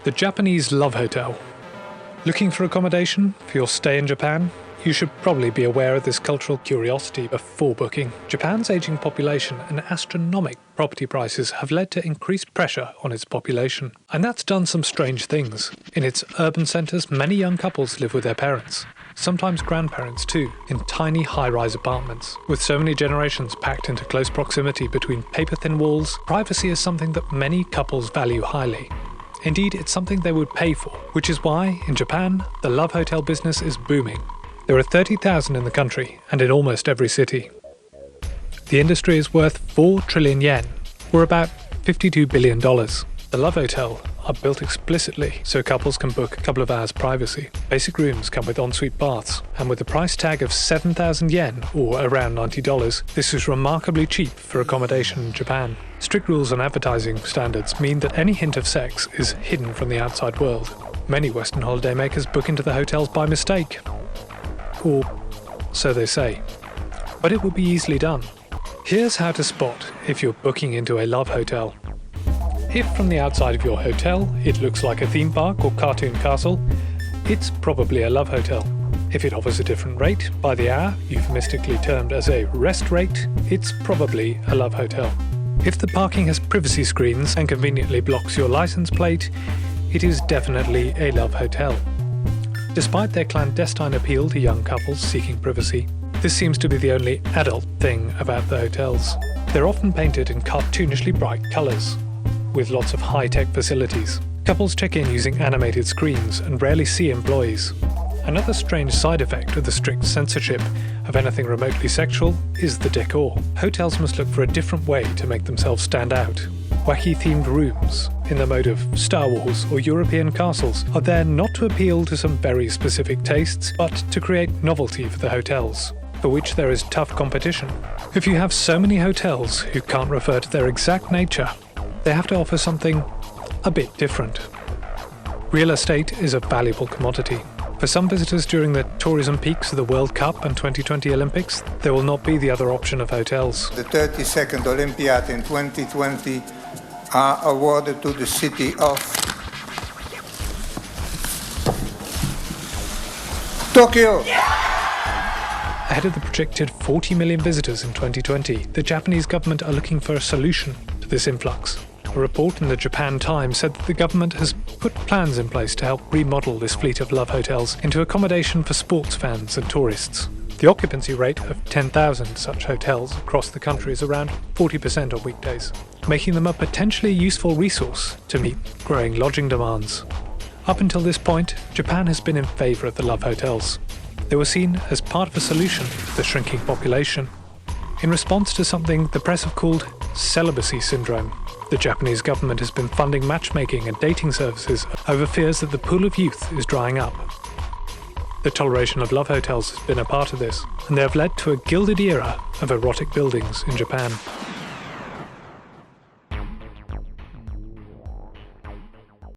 The Japanese love hotel. Looking for accommodation for your stay in Japan? You should probably be aware of this cultural curiosity before booking. Japan's aging population and astronomical property prices have led to increased pressure on its population. And that's done some strange things. In its urban centres, many young couples live with their parents, sometimes grandparents too, in tiny high-rise apartments. With so many generations packed into close proximity between paper-thin walls, privacy is something that many couples value highly. Indeed, it's something they would pay for, which is why, in Japan, the love hotel business is booming. There are 30,000 in the country, and in almost every city. The industry is worth 4 trillion yen, or about $52 billion. The love hotel are built explicitly so couples can book a couple of hours privacy. Basic rooms come with ensuite baths, and with a price tag of 7,000 yen, or around $90, this is remarkably cheap for accommodation in Japan. Strict rules on advertising standards mean that any hint of sex is hidden from the outside world. Many Western holidaymakers book into the hotels by mistake. Or so they say. But it would be easily done. Here's how to spot if you're booking into a love hotel. If from the outside of your hotel it looks like a theme park or cartoon castle, it's probably a love hotel. If it offers a different rate by the hour, euphemistically termed as a rest rate, it's probably a love hotel. If the parking has privacy screens and conveniently blocks your license plate, it is definitely a love hotel. Despite their clandestine appeal to young couples seeking privacy, this seems to be the only adult thing about the hotels. They're often painted in cartoonishly bright colours, with lots of high-tech facilities. Couples check in using animated screens and rarely see employees. Another strange side effect of the strict censorship of anything remotely sexual is the decor. Hotels must look for a different way to make themselves stand out. Wacky-themed rooms, in the mode of Star Wars or European castles, are there not to appeal to some very specific tastes, but to create novelty for the hotels, for which there is tough competition. If you have so many hotels who can't refer to their exact nature, they have to offer something a bit different. Real estate is a valuable commodity. For some visitors during the tourism peaks of the World Cup and 2020 Olympics, there will not be the other option of hotels. The 32nd Olympiad in 2020 are awarded to the city of Tokyo. Ahead of the projected 40 million visitors in 2020, the Japanese government are looking for a solution to this influx. A report in the Japan Times said that the government has put plans in place to help remodel this fleet of love hotels into accommodation for sports fans and tourists. The occupancy rate of 10,000 such hotels across the country is around 40% on weekdays, making them a potentially useful resource to meet growing lodging demands. Up until this point, Japan has been in favour of the love hotels. They were seen as part of a solution to the shrinking population. In response to something the press have called celibacy syndrome, the Japanese government has been funding matchmaking and dating services over fears that the pool of youth is drying up. The toleration of love hotels has been a part of this, and they have led to a gilded era of erotic buildings in Japan.